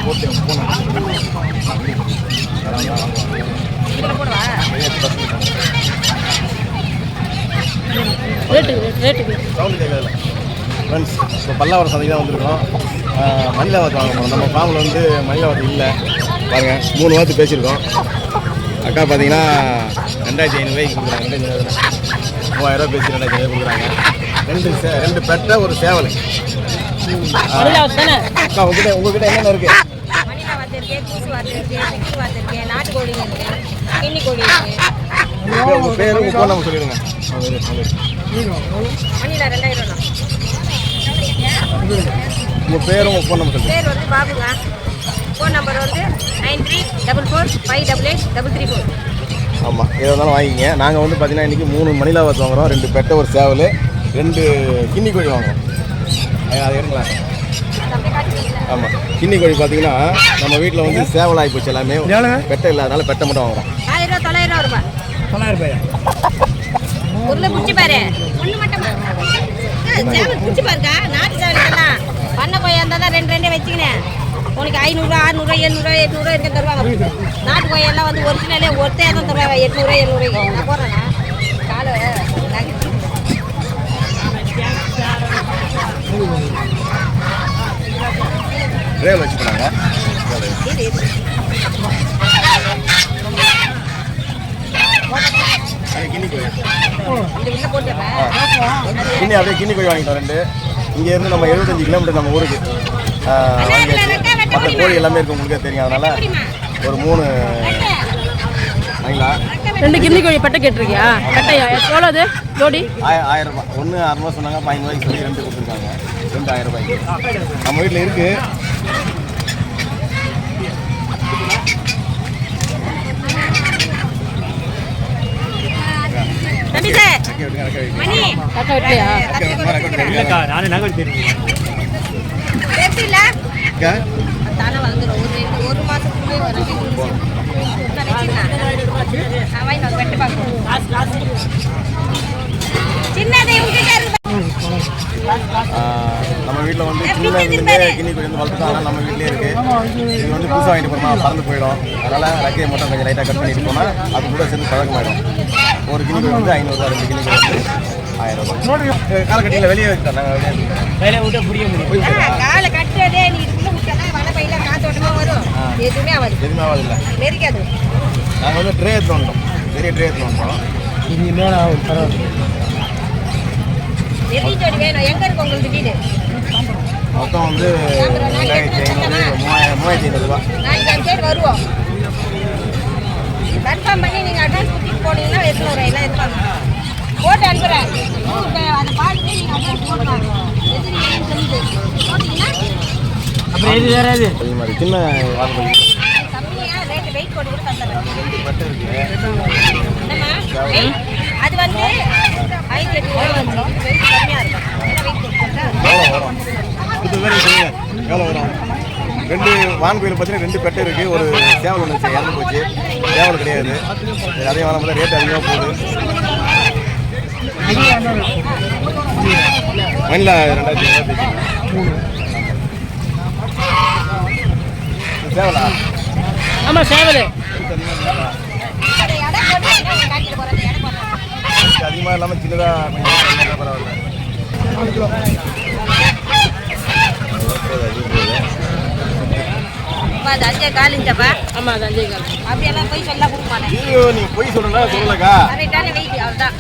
போட்டு போனோம் சவுண்டு கேட்கல ஃப்ரெண்ட்ஸ். இப்போ பல்லாவரம் சந்தைக்கு தான் வந்திருக்கோம். மணிலாவத்து வாங்க போகிறோம். நம்ம ஃபார்மில் வந்து மணிலாவத்து இல்லை பாருங்கள். 3 வாரத்து பேசியிருக்கோம். அக்கா பார்த்தீங்கன்னா 2500 கொடுக்குறாங்க. 3000 பேசி 2500 கொடுக்குறாங்க. 2 பெட்டை ஒரு சேவல். அக்கா உங்ககிட்ட என்னென்ன இருக்குது? உங்கள் பேர் உங்கள் ஃபோன் நம்பர் சொல்லிடுங்க. உங்கள் பேரும் உங்கள் ஃபோன் நம்பர் சொல்லுங்கள். பேர் வந்து பாபுங்க. ஃபோன் நம்பர் வந்து 9344588334. ஆமாம், எதாக இருந்தாலும் வாங்கிங்க. நாங்கள் வந்து பார்த்தீங்கன்னா இன்றைக்கி 3 மணிலாவத்து வாங்குகிறோம். 2 பெட்டை ஒரு சேவல், 2 கின்னி கோழி வாங்குறோம். அது எடுங்களா? ஆமாம், கின்னி கோழி பார்த்தீங்கன்னா நம்ம வீட்டில் வந்து சேவல் ஆகி போச்சு. எல்லாமே பெட்டை இல்லாதனால பெட்டை மட்டும் வாங்குறோம். 1000 ரூபா 900 ரூபாய். உருளை பிடிச்சி பாரு. ஒன்று மட்டும் சேவல் பிடிச்சி பாருக்கா. நாட்டு சேவல் இதெல்லாம் பண்ண கொய்யா இருந்தால் தான் 2 வச்சுக்கினேன். உனக்கு 500 600 700 800 இருக்க தருவாங்க. நாட்டு கொய்யெல்லாம் வந்து ஒரிஜினலே ஒருத்தையாக தான் தருவாங்க. 800 700. நான் போடுறேண்ணா காலை ரேல் வச்சுக்கிறாங்க. கிண்ணி அப்படியே கிண்ணி கோழி வாங்கிட்டோம் 2. இங்கேருந்து நம்ம 75 கிலோமீட்டர் நம்ம ஊருக்கு மற்ற கோழி எல்லாமே இருக்குது, உங்களுக்கே தெரியும். அதனால் ஒரு 3 வாங்கிக்கலாம். 2 கிண்ணி கோழி பட்டை கேட்டிருக்கியா? கட்டையா எவ்வளோ அது ஜோடி? 1000 ரூபாய். 1 600 சொன்னாங்க. 5 ரூபாய்க்கு சொல்லி 2 கொடுத்துருக்காங்க. 2 1000 ரூபாய்க்கு நம்ம வீட்டில் இருக்குது. நம்ம வீட்டில் வந்து சின்னதுலேருந்தே கிண்ணி கோழி வந்து வளர்த்துட்டோம். அதனால் நம்ம வீட்டிலே இருக்குது. இது வந்து புதுசாக வாங்கிட்டு போனால் பறந்து போயிடும். அதனால் ரெக்கையை மட்டும் கொஞ்சம் லைட்டாக கட் பண்ணிட்டு போனால் அது கூட சேர்ந்து பழக்கமாயிடும். ஒரு கிண்ணி கோழி வந்து 500 ரூபா, 2 கிண்ணி கோழி வந்து 1000 ரூபா. காலக்கட்டியில் வெளியே வச்சுட்டோம். நாங்கள் வெளியே விட்டு புரிய முடியும். காலை கட்டுறதே நீ வலை பையில காத்தோட்டமாக வரும். எதுவுமே ஆகாது. எதுவுமே ஆகாது. இல்லை நெரிக்காது. நாங்கள் வந்து ட்ரே எடுத்து வந்தோம். பெரிய ட்ரே எடுத்து வந்தோம். இது மேலே பரவாயில்ல. எத்தனை ஜோடி வேணும்? எங்கே இருக்கு உங்களுக்கு வீடு? மொத்தம் வந்து 3500 ரூபா. 4-5 பேர் வருவோம். கன்ஃபார்ம் பண்ணி நீங்கள் அட்வான்ஸ் கொடுத்துட்டு போனீங்கன்னா எத்தனை எல்லாம் எடுப்பாங்க. போட்டு அனுப்புகிறேன். அதை பார்த்துட்டு நீங்கள் அட்வான்ஸ் போடலாம். எது நீங்கள் சொல்லிட்டு போட்டிங்கன்னா அப்புறம் எது வேறு எது அதே மாதிரி சின்ன வார்த்தை கம்மியாக ரேட்டு வெயிட் போட்டு கூட தந்துடுறேன். 2 பட்டை இருக்குது. அது வந்து 1800 வந்துடும். வெயிட் கம்மியாக இருக்கும். என்ன வெயிட் கொடுத்தா எவ்வளோ வரும்? எவ்வளோ வரும்? 2 வான் கோயில் பார்த்தீங்கன்னா 2 பெட்டை இருக்குது. ஒரு சேவல் ஒன்று இறந்து போச்சு. சேவல் கிடையாது. அதே வாரம் பார்த்தா ரேட் அதிகமாக போகுது. மணிலா 2023 சேவலா? ஆமாம் சேவல். அதிகமாக இல்லாமல் சின்னதாக பரவாயில்ல. அது 5 கால் இன்ச்சப்பா. ஆமாம் அது 5 கால். அப்படியெல்லாம் போய் சொல்ல கொடுப்பானே. ஐயோ நீங்கள் போய் சொல்லுங்களா? சொல்லலக்கா. கரெக்டான வெயிட் அவ்வளோதான்.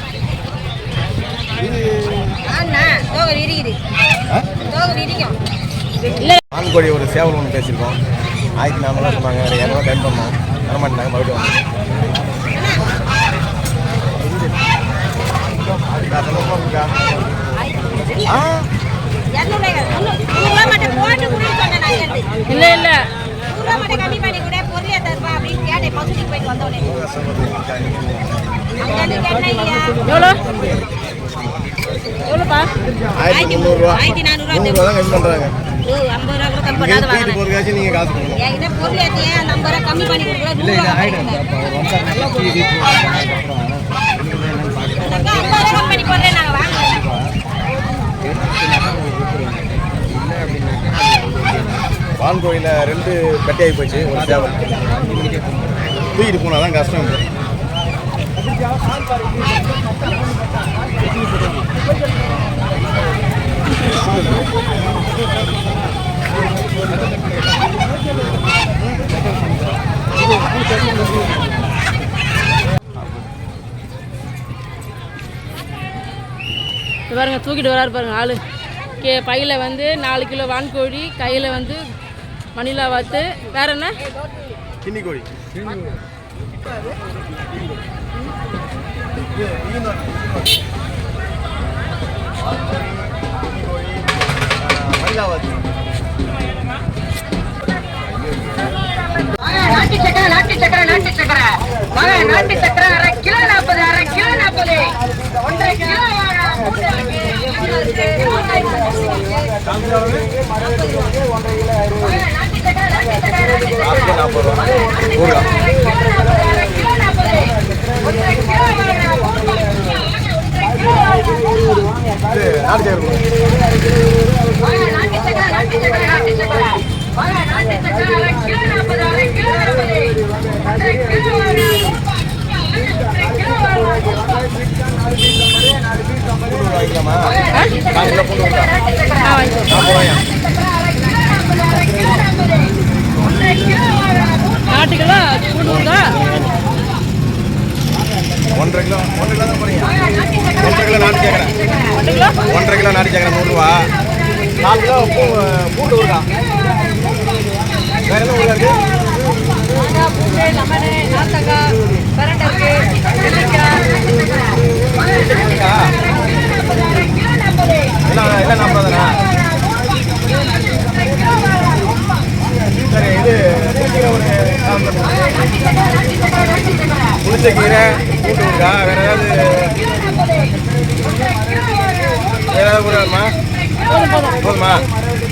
ஆண்ணா தோகை இருக்குது. தோகை இருக்கும். இல்லை ஆண் கோழி ஒரு சேவல் ஒன்று பேசியிருக்கோம். 1400 சொன்னாங்க. 200 டைம் பண்ணோம். வரமாட்டாங்க. மறுபடியும் இல்லை இல்லை கம்மி பண்ணி கூட பொருளே தருவா அப்படின்னு கேட்டேன். பகுதிக்கு போயிட்டு வந்தோடனே எவ்வளோ எவ்வளோப்பா? 1300 ரூபா. 1400 ரூபா தான் கம்மி பண்ணுறாங்க. 50 ரூபா கூட கம்மி பண்ணாத வாங்க. போகிறதுக்காச்சும் நீங்கள் காசு கொடுக்கணும். என்கிட்ட பொருள் ஏற்றியே 50 ரூபா கம்மி பண்ணி கொடுக்குறேன். 50 ரூபா பண்ணி போடுறேன். நாங்கள் வாங்குறோம். வான்கோழியில் 2 பெட்டையாகி போச்சு, ஒரு சேவல். தூக்கிட்டு போனால் தான் கஷ்டம். பாருங்க தூக்கிட்டு வராரு பாருங்க ஆளு. பையில் வந்து 4 கிலோ வான்கோழி, கையில் வந்து மணிலா வாத்து, வேற என்ன கிண்ணி கோழி, மயிலாவாத்து. நாட்டு சக்கரை நாட்டு சக்கரை நாட்டு சக்கரை நாட்டு சக்கரை அரை கிலோ 40, அரை கிலோ 40, 1.5 கிலோ நாட்டுக்கெல்லாம் 1.5 கிலோ தான் போறீங்க. 1.5 கிலோ நாட்டு சக்கரை, 1.5 கிலோ நாட்டு சக்கரை 100 ரூபா. 4 கிலோ பூண்டு ஊறுகாய். வேற எதுவும் ஊறுகாய் இருக்கு? பூண்டு, லெமனு, நார்த்தங்காய், பரண்டை இருக்கு, நெல்லிக்காய். எல்லாம் 40 தானா? சரி, இது புளிச்சக்கீரை, பூண்டு ஊறுகாய். வேற ஏதாவது ஊறுகாய்மா? போதுமா?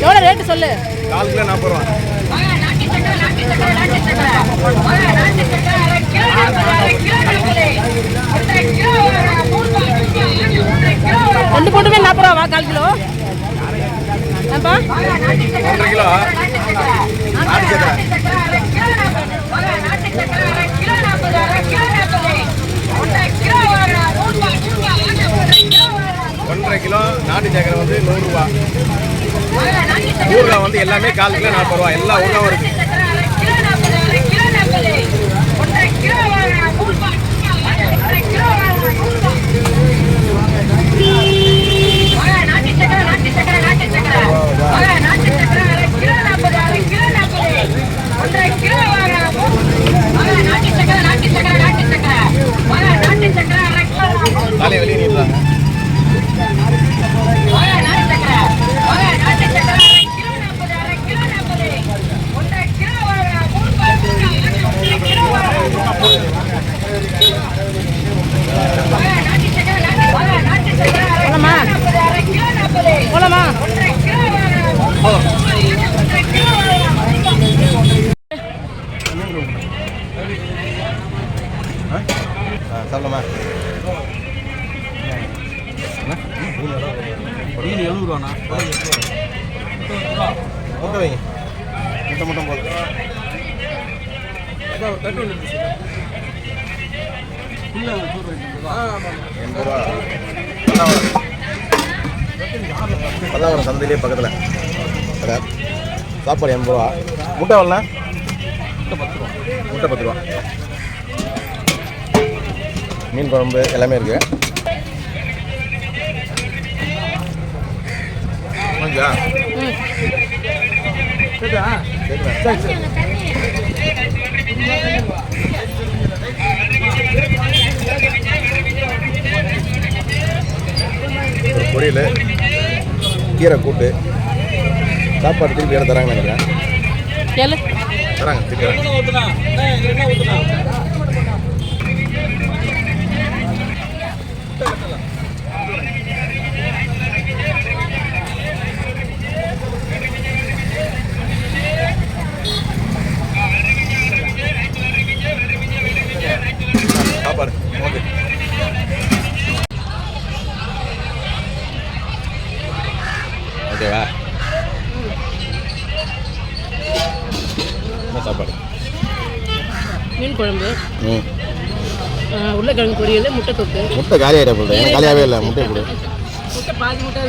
எவ்வளோ ரேட்டு சொல்லு? 4 கிலோ 40 ரூபா. ரெண்டு போட்டுமே 40 ரூபாவா 4 கிலோ? ஏன்பா 1.5 கிலோ நாட்டு சக்கரை. 1.5 கிலோ நாட்டு சக்கரை வந்து 100 ரூபா. ஊறுகாய் வந்து எல்லாமே 4 கிலோ 40 ரூபா. எல்லா ஊறுகாயும் இருக்கு. தலையை வெளியே நீட்டுறாங்க. போலாமா? சாப்பிடலாமா? மீன் 70 ரூபாண்ணா. முட்டை வைங்க. முட்டை போதும். தட்டு ஒன்று 80 ரூபா. பல்லாவரம் சந்தையிலே பக்கத்தில் கடை. சாப்பாடு 80 ரூபா. முட்டை எவ்வளோண்ணா? முட்டை 10 ரூபா. மீன் குழம்பு எல்லாமே இருக்கு. வாங்கியா? ஒரு பொரியல், கீரை கூட்டு, சாப்பாடு திருப்பி எல்லாம் தராங்கன்னு நினைக்கிறேன். தராங்க திருப்பி. சாப்பாடு ஓகே. ஓகேவா? சாப்பாடு மீன் குழம்பு, ம் உருளைக்கிழங்கு பொரியல், முட்டை தொக்கு. முட்டை காலியாகிட்ட போகுது எனக்கு காலியாகவே இல்லை முட்டை கொடு முட்டை பாதி முட்டை